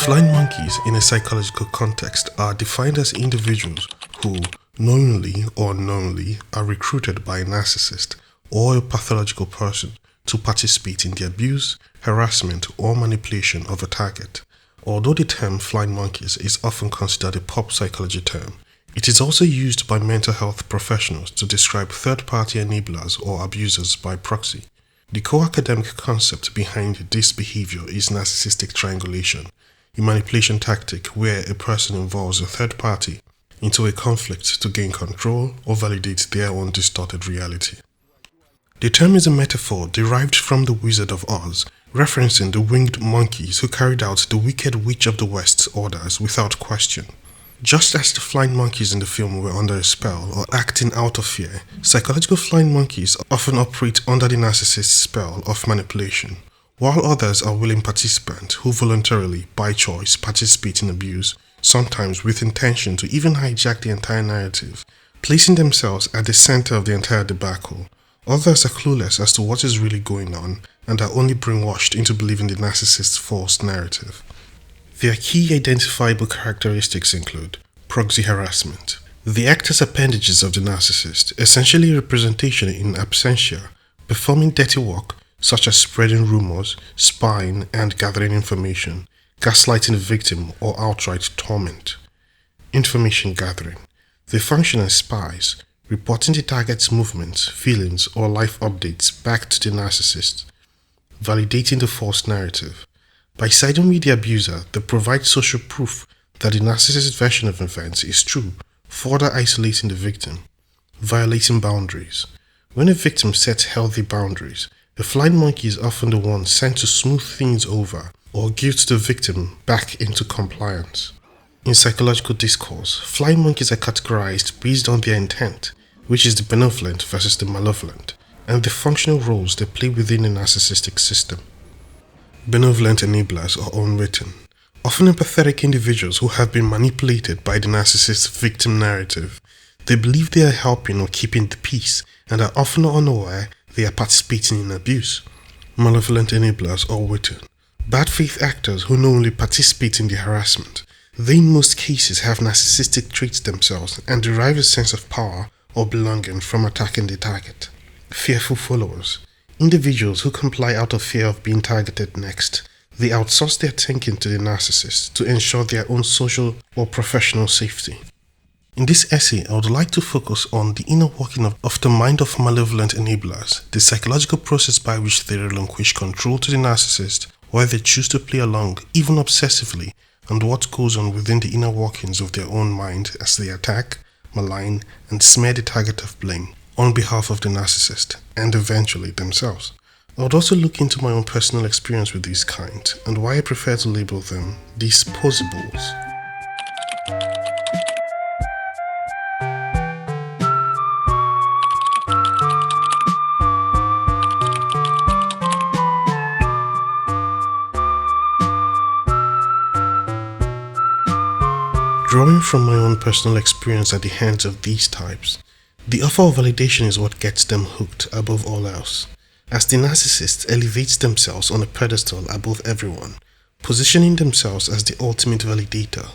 Flying monkeys in a psychological context are defined as individuals who, knowingly or unknowingly, are recruited by a narcissist or a pathological person to participate in the abuse, harassment, or manipulation of a target. Although the term flying monkeys is often considered a pop psychology term, it is also used by mental health professionals to describe third-party enablers or abusers by proxy. The core academic concept behind this behavior is narcissistic triangulation, a manipulation tactic where a person involves a third party into a conflict to gain control or validate their own distorted reality. The term is a metaphor derived from the Wizard of Oz, referencing the winged monkeys who carried out the Wicked Witch of the West's orders without question. Just as the flying monkeys in the film were under a spell or acting out of fear, psychological flying monkeys often operate under the narcissist's spell of manipulation, while others are willing participants who voluntarily, by choice, participate in abuse, sometimes with intention to even hijack the entire narrative, placing themselves at the center of the entire debacle. Others are clueless as to what is really going on and are only brainwashed into believing the narcissist's false narrative. Their key identifiable characteristics include proxy harassment. The act as appendages of the narcissist, essentially representation in absentia, performing dirty work such as spreading rumors, spying, and gathering information, gaslighting the victim, or outright torment. Information gathering. They function as spies, reporting the target's movements, feelings, or life updates back to the narcissist, validating the false narrative. By siding with the abuser, they provide social proof that the narcissist's version of events is true, further isolating the victim. Violating boundaries. When a victim sets healthy boundaries, the flying monkey is often the one sent to smooth things over or guilt the victim back into compliance. In psychological discourse, flying monkeys are categorized based on their intent, which is the benevolent versus the malevolent, and the functional roles they play within the narcissistic system. Benevolent enablers or unwitting, often empathetic individuals who have been manipulated by the narcissist's victim narrative. They believe they are helping or keeping the peace and are often unaware they are participating in abuse. Malevolent enablers or witting, bad faith actors who knowingly participate in the harassment. They in most cases have narcissistic traits themselves and derive a sense of power or belonging from attacking the target. Fearful followers, individuals who comply out of fear of being targeted next. They outsource their thinking to the narcissist to ensure their own social or professional safety. In this essay, I would like to focus on the inner working of the mind of malevolent enablers, the psychological process by which they relinquish control to the narcissist, why they choose to play along, even obsessively, and what goes on within the inner workings of their own mind as they attack, malign, and smear the target of blame on behalf of the narcissist, and eventually themselves. I would also look into my own personal experience with these kinds, and why I prefer to label them disposables. Drawing from my own personal experience at the hands of these types, the offer of validation is what gets them hooked above all else, as the narcissist elevates themselves on a pedestal above everyone, positioning themselves as the ultimate validator.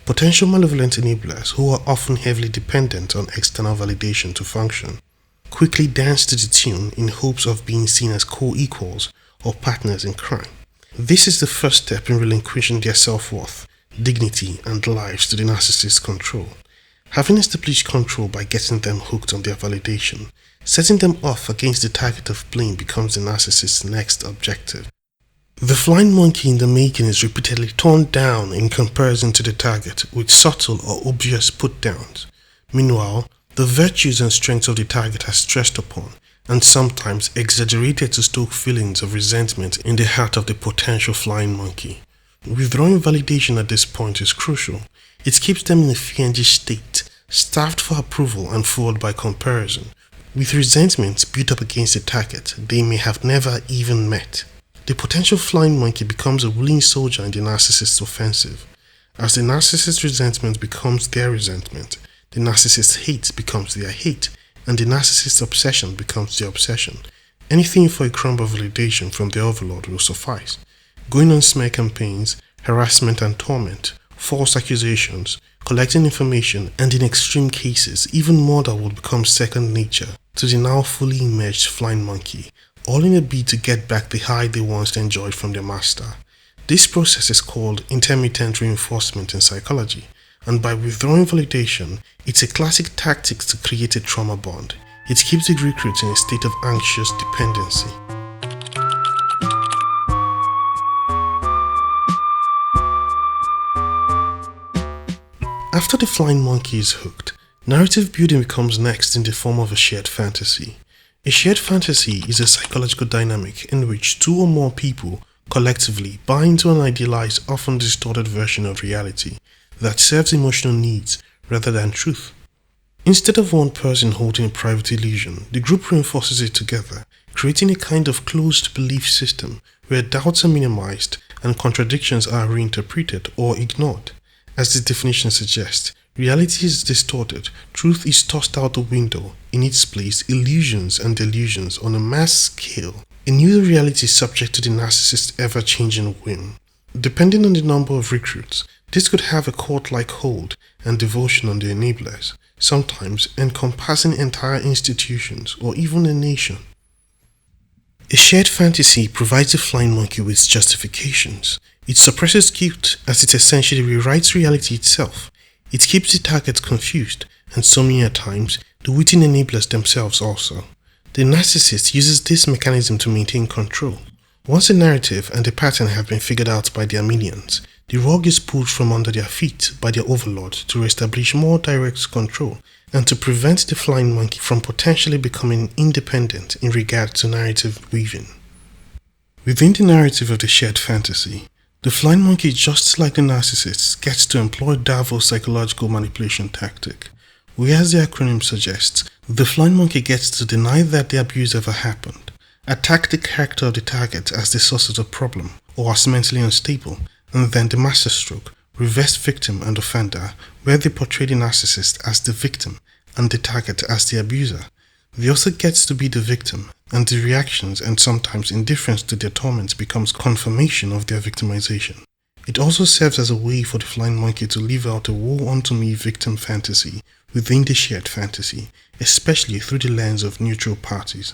Potential malevolent enablers, who are often heavily dependent on external validation to function, quickly dance to the tune in hopes of being seen as co-equals or partners in crime. This is the first step in relinquishing their self-worth, dignity, and lives to the narcissist's control. Having established control by getting them hooked on their validation, setting them off against the target of blame becomes the narcissist's next objective. The flying monkey in the making is repeatedly torn down in comparison to the target with subtle or obvious put-downs. Meanwhile, the virtues and strengths of the target are stressed upon and sometimes exaggerated to stoke feelings of resentment in the heart of the potential flying monkey. Withdrawing validation at this point is crucial. It keeps them in a fiendish state, starved for approval and fueled by comparison, with resentment built up against a target they may have never even met. The potential flying monkey becomes a willing soldier in the narcissist's offensive. As the narcissist's resentment becomes their resentment, the narcissist's hate becomes their hate, and the narcissist's obsession becomes their obsession. Anything for a crumb of validation from the overlord will suffice. Going on smear campaigns, harassment and torment, false accusations, collecting information, and in extreme cases, even murder would become second nature to the now fully immersed flying monkey, all in a bid to get back the high they once enjoyed from their master. This process is called intermittent reinforcement in psychology, and by withdrawing validation, it's a classic tactic to create a trauma bond. It keeps the recruit in a state of anxious dependency. After the flying monkey is hooked, narrative building becomes next in the form of a shared fantasy. A shared fantasy is a psychological dynamic in which two or more people collectively buy into an idealized, often distorted version of reality that serves emotional needs rather than truth. Instead of one person holding a private illusion, the group reinforces it together, creating a kind of closed belief system where doubts are minimized and contradictions are reinterpreted or ignored. As the definition suggests, reality is distorted, truth is tossed out the window, in its place illusions and delusions on a mass scale. A new reality is subject to the narcissist's ever-changing whim. Depending on the number of recruits, this could have a cult-like hold and devotion on the enablers, sometimes encompassing entire institutions or even a nation. A shared fantasy provides the flying monkey with justifications. It suppresses guilt as it essentially rewrites reality itself. It keeps the target confused, and so many at times, the witting enablers themselves also. The narcissist uses this mechanism to maintain control. Once a narrative and a pattern have been figured out by their minions, the rug is pulled from under their feet by their overlord to establish more direct control and to prevent the flying monkey from potentially becoming independent in regard to narrative weaving. Within the narrative of the shared fantasy, the flying monkey, just like the narcissist, gets to employ Davos' psychological manipulation tactic. Whereas the acronym suggests, the flying monkey gets to deny that the abuse ever happened, attack the character of the target as the source of the problem or as mentally unstable, and then the masterstroke, reverse victim and offender, where they portray the narcissist as the victim and the target as the abuser. The author gets to be the victim, and the reactions and sometimes indifference to their torments becomes confirmation of their victimization. It also serves as a way for the flying monkey to live out a woe unto me victim fantasy within the shared fantasy, especially through the lens of neutral parties.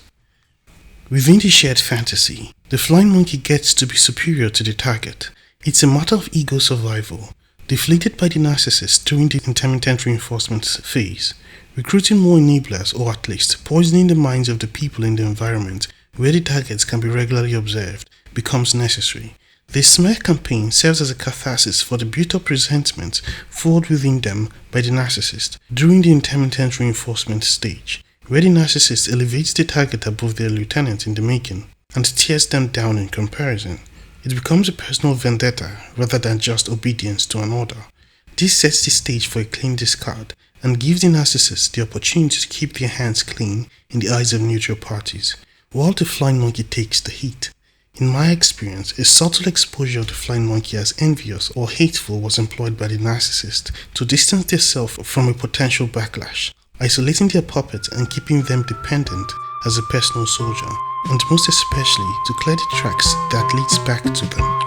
Within the shared fantasy, the flying monkey gets to be superior to the target. It's a matter of ego survival, deflated by the narcissist during the intermittent reinforcement phase. Recruiting more enablers, or at least poisoning the minds of the people in the environment where the targets can be regularly observed, becomes necessary. This smear campaign serves as a catharsis for the built-up resentment fueled within them by the narcissist during the intermittent reinforcement stage, where the narcissist elevates the target above their lieutenant in the making and tears them down in comparison. It becomes a personal vendetta rather than just obedience to an order. This sets the stage for a clean discard and gives the narcissist the opportunity to keep their hands clean in the eyes of neutral parties, while the flying monkey takes the heat. In my experience, a subtle exposure of the flying monkey as envious or hateful was employed by the narcissist to distance themselves from a potential backlash, isolating their puppet and keeping them dependent as a personal soldier, and most especially to clear the tracks that leads back to them.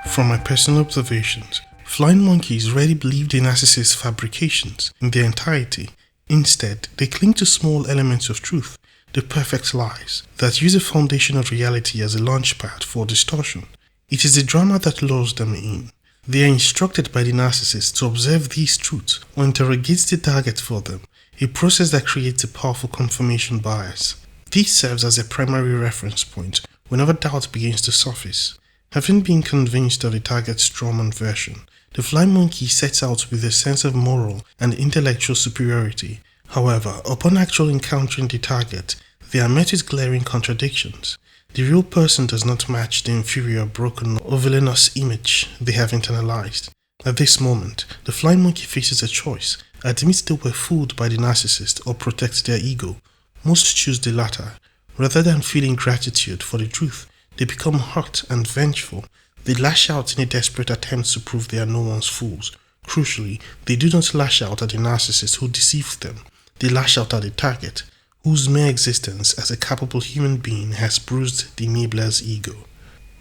From my personal observations, flying monkeys rarely believe the narcissist's fabrications in their entirety. Instead, they cling to small elements of truth, the perfect lies, that use a foundation of reality as a launchpad for distortion. It is the drama that lures them in. They are instructed by the narcissist to observe these truths or interrogate the target for them, a process that creates a powerful confirmation bias. This serves as a primary reference point whenever doubt begins to surface. Having been convinced of the target's Strawman version, the flying monkey sets out with a sense of moral and intellectual superiority. However, upon actually encountering the target, they are met with glaring contradictions. The real person does not match the inferior, broken, or villainous image they have internalized. At this moment, the flying monkey faces a choice: admit they were fooled by the narcissist or protect their ego. Most choose the latter. Rather than feeling gratitude for the truth, they become hurt and vengeful. They lash out in a desperate attempt to prove they are no one's fools. Crucially, they do not lash out at the narcissist who deceived them. They lash out at the target, whose mere existence as a capable human being has bruised the enabler's ego.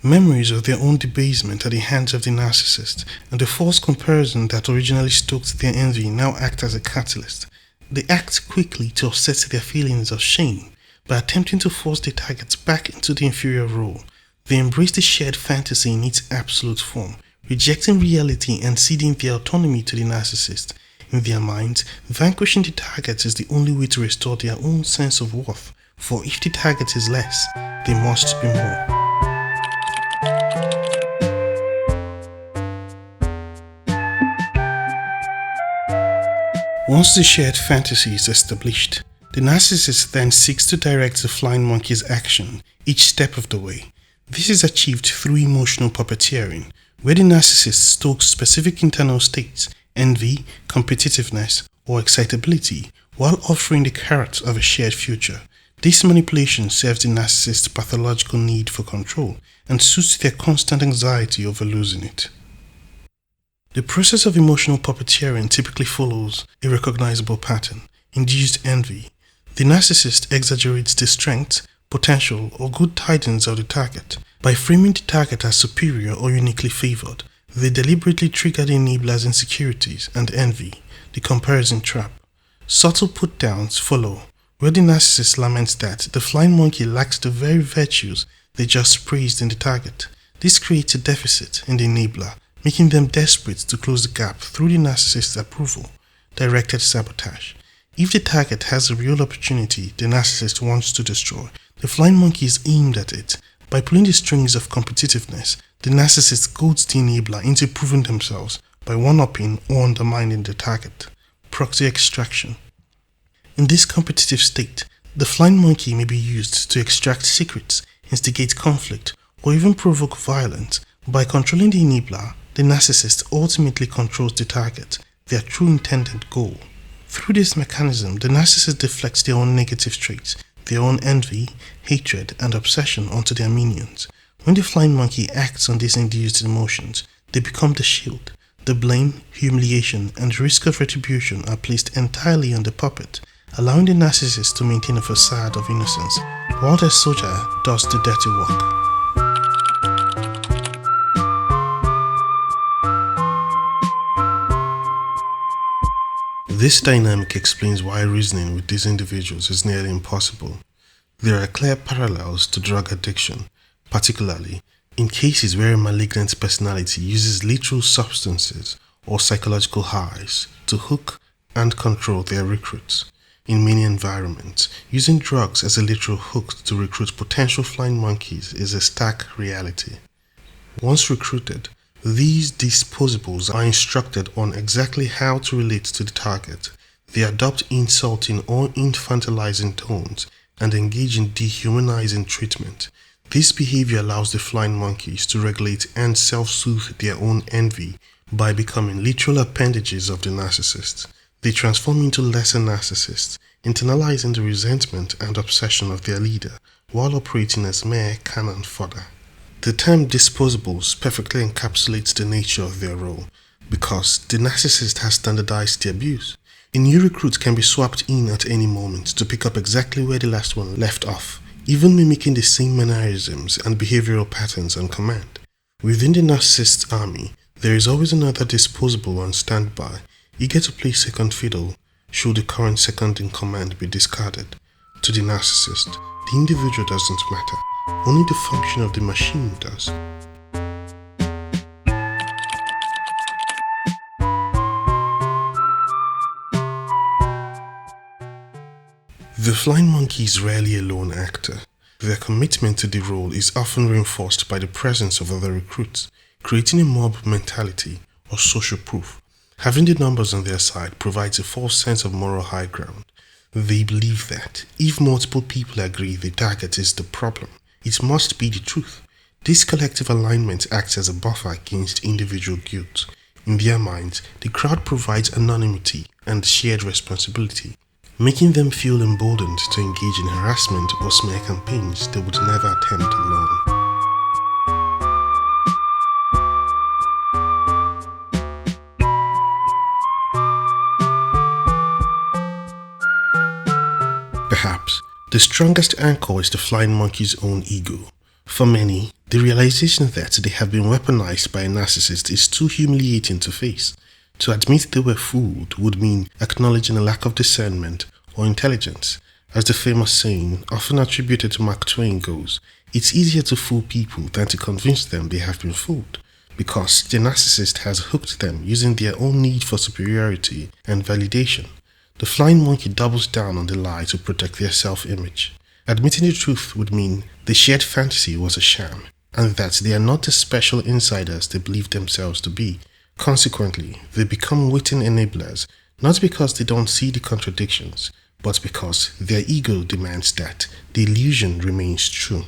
Memories of their own debasement at the hands of the narcissist and the false comparison that originally stoked their envy now act as a catalyst. They act quickly to offset their feelings of shame by attempting to force their targets back into the inferior role. They embrace the shared fantasy in its absolute form, rejecting reality and ceding their autonomy to the narcissist. In their minds, vanquishing the target is the only way to restore their own sense of worth, for if the target is less, they must be more. Once the shared fantasy is established, the narcissist then seeks to direct the flying monkey's action each step of the way. This is achieved through emotional puppeteering, where the narcissist stokes specific internal states, envy, competitiveness, or excitability, while offering the carrot of a shared future. This manipulation serves the narcissist's pathological need for control and suits their constant anxiety over losing it. The process of emotional puppeteering typically follows a recognizable pattern: induced envy. The narcissist exaggerates the strength, potential, or good tidings of the target. By framing the target as superior or uniquely favored, they deliberately trigger the enabler's insecurities and envy, the comparison trap. Subtle put-downs follow, where the narcissist laments that the flying monkey lacks the very virtues they just praised in the target. This creates a deficit in the enabler, making them desperate to close the gap through the narcissist's approval, directed sabotage. If the target has a real opportunity the narcissist wants to destroy, the flying monkey is aimed at it. By pulling the strings of competitiveness, the narcissist goads the enabler into proving themselves by one-upping or undermining the target. Proxy extraction. In this competitive state, the flying monkey may be used to extract secrets, instigate conflict, or even provoke violence. By controlling the enabler, the narcissist ultimately controls the target, their true intended goal. Through this mechanism, the narcissist deflects their own negative traits, their own envy, hatred, and obsession onto their minions. When the flying monkey acts on these induced emotions, they become the shield. The blame, humiliation, and risk of retribution are placed entirely on the puppet, allowing the narcissist to maintain a facade of innocence, while the soldier does the dirty work. This dynamic explains why reasoning with these individuals is nearly impossible. There are clear parallels to drug addiction, particularly in cases where a malignant personality uses literal substances or psychological highs to hook and control their recruits. In many environments, using drugs as a literal hook to recruit potential flying monkeys is a stark reality. Once recruited, these disposables are instructed on exactly how to relate to the target. They adopt insulting or infantilizing tones and engage in dehumanizing treatment. This behavior allows the flying monkeys to regulate and self-soothe their own envy by becoming literal appendages of the narcissist. They transform into lesser narcissists, internalizing the resentment and obsession of their leader while operating as mere cannon fodder. The term disposables perfectly encapsulates the nature of their role, because the narcissist has standardized the abuse. A new recruit can be swapped in at any moment to pick up exactly where the last one left off, even mimicking the same mannerisms and behavioral patterns on command. Within the narcissist's army, there is always another disposable on standby, eager to play second fiddle should the current second in command be discarded. To the narcissist, the individual doesn't matter. Only the function of the machine does. The flying monkey is rarely a lone actor. Their commitment to the role is often reinforced by the presence of other recruits, creating a mob mentality or social proof. Having the numbers on their side provides a false sense of moral high ground. They believe that if multiple people agree the target is the problem, it must be the truth. This collective alignment acts as a buffer against individual guilt. In their minds, the crowd provides anonymity and shared responsibility, making them feel emboldened to engage in harassment or smear campaigns they would never attempt alone. Perhaps The strongest anchor is the flying monkey's own ego. For many, the realization that they have been weaponized by a narcissist is too humiliating to face. To admit they were fooled would mean acknowledging a lack of discernment or intelligence. As the famous saying, often attributed to Mark Twain, goes, it's easier to fool people than to convince them they have been fooled, because the narcissist has hooked them using their own need for superiority and validation. The flying monkey doubles down on the lie to protect their self-image. Admitting the truth would mean the shared fantasy was a sham, and that they are not the special insiders they believe themselves to be. Consequently, they become witting enablers, not because they don't see the contradictions, but because their ego demands that the illusion remains true.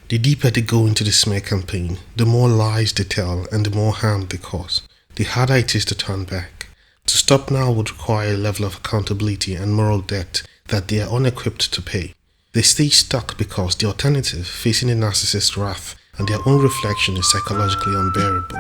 The deeper they go into the smear campaign, the more lies they tell and the more harm they cause, the harder it is to turn back. To stop now would require a level of accountability and moral debt that they are unequipped to pay. They stay stuck because the alternative, facing the narcissist's wrath and their own reflection, is psychologically unbearable.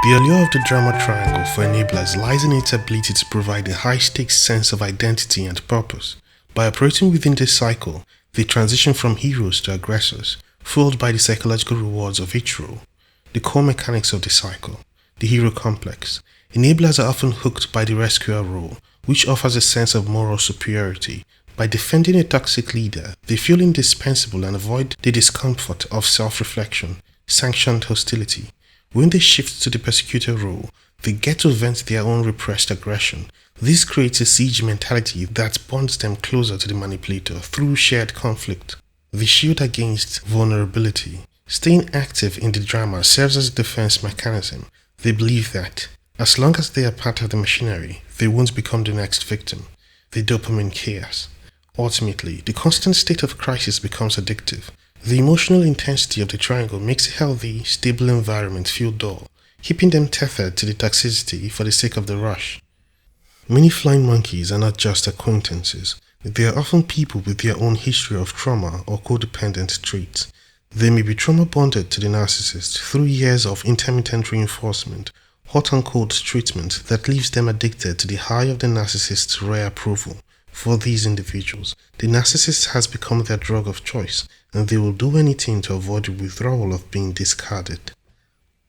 The allure of the drama triangle for enablers lies in its ability to provide a high-stakes sense of identity and purpose. By operating within this cycle, they transition from heroes to aggressors, fueled by the psychological rewards of each role. The core mechanics of the cycle. The hero complex. Enablers are often hooked by the rescuer role, which offers a sense of moral superiority. By defending a toxic leader, they feel indispensable and avoid the discomfort of self-reflection, sanctioned hostility. When they shift to the persecutor role, they get to vent their own repressed aggression. This creates a siege mentality that bonds them closer to the manipulator through shared conflict. The shield against vulnerability. Staying active in the drama serves as a defense mechanism. They believe that, as long as they are part of the machinery, they won't become the next victim. The dopamine chaos. Ultimately, the constant state of crisis becomes addictive. The emotional intensity of the triangle makes a healthy, stable environment feel dull, keeping them tethered to the toxicity for the sake of the rush. Many flying monkeys are not just acquaintances. They are often people with their own history of trauma or codependent traits. They may be trauma-bonded to the narcissist through years of intermittent reinforcement, hot and cold treatment that leaves them addicted to the high of the narcissist's rare approval. For these individuals, the narcissist has become their drug of choice, and they will do anything to avoid the withdrawal of being discarded.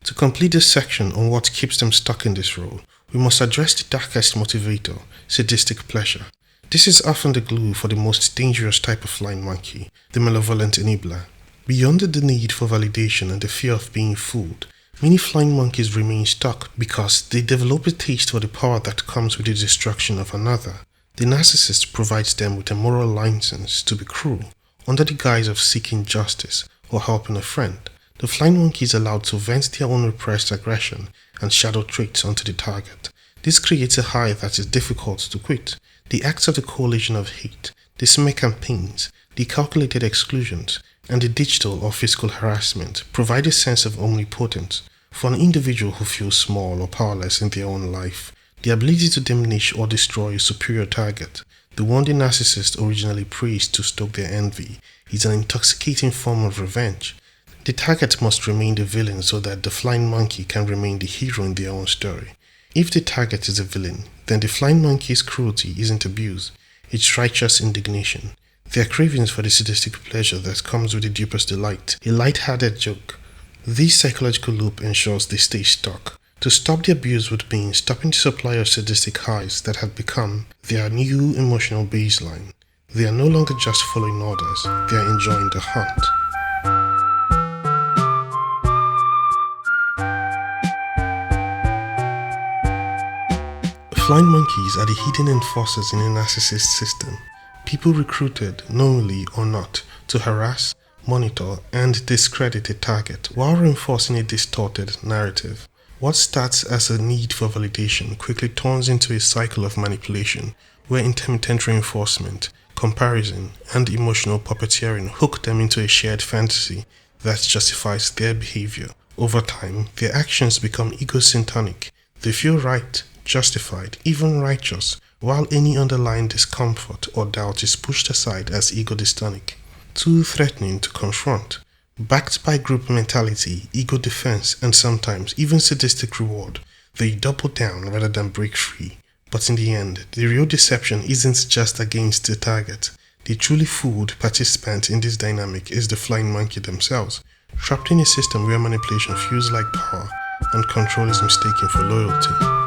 To complete this section on what keeps them stuck in this role, we must address the darkest motivator, sadistic pleasure. This is often the glue for the most dangerous type of flying monkey, the malevolent enabler. Beyond the need for validation and the fear of being fooled, many flying monkeys remain stuck because they develop a taste for the power that comes with the destruction of another. The narcissist provides them with a moral license to be cruel, under the guise of seeking justice or helping a friend. The flying monkey is allowed to vent their own repressed aggression and shadow traits onto the target. This creates a high that is difficult to quit. The acts of the coalition of hate, the smear campaigns, the calculated exclusions, and the digital or physical harassment provide a sense of omnipotence. For an individual who feels small or powerless in their own life, the ability to diminish or destroy a superior target, the one the narcissist originally praised to stoke their envy, is an intoxicating form of revenge. The target must remain the villain so that the flying monkey can remain the hero in their own story. If the target is a villain, then the flying monkey's cruelty isn't abuse, it's righteous indignation. Their cravings for the sadistic pleasure that comes with the deepest delight, a light-hearted joke. This psychological loop ensures they stay stuck. To stop the abuse would mean stopping the supply of sadistic highs that had become their new emotional baseline. They are no longer just following orders, they are enjoying the hunt. Flying monkeys are the hidden enforcers in a narcissist system. People recruited, knowingly or not, to harass, monitor, and discredit a target while reinforcing a distorted narrative. What starts as a need for validation quickly turns into a cycle of manipulation where intermittent reinforcement, comparison, and emotional puppeteering hook them into a shared fantasy that justifies their behavior. Over time, their actions become egocentric. They feel right, justified, even righteous, while any underlying discomfort or doubt is pushed aside as ego dystonic, too threatening to confront. Backed by group mentality, ego defense, and sometimes even sadistic reward, they double down rather than break free. But in the end, the real deception isn't just against the target. The truly fooled participant in this dynamic is the flying monkey themselves, trapped in a system where manipulation feels like power and control is mistaken for loyalty.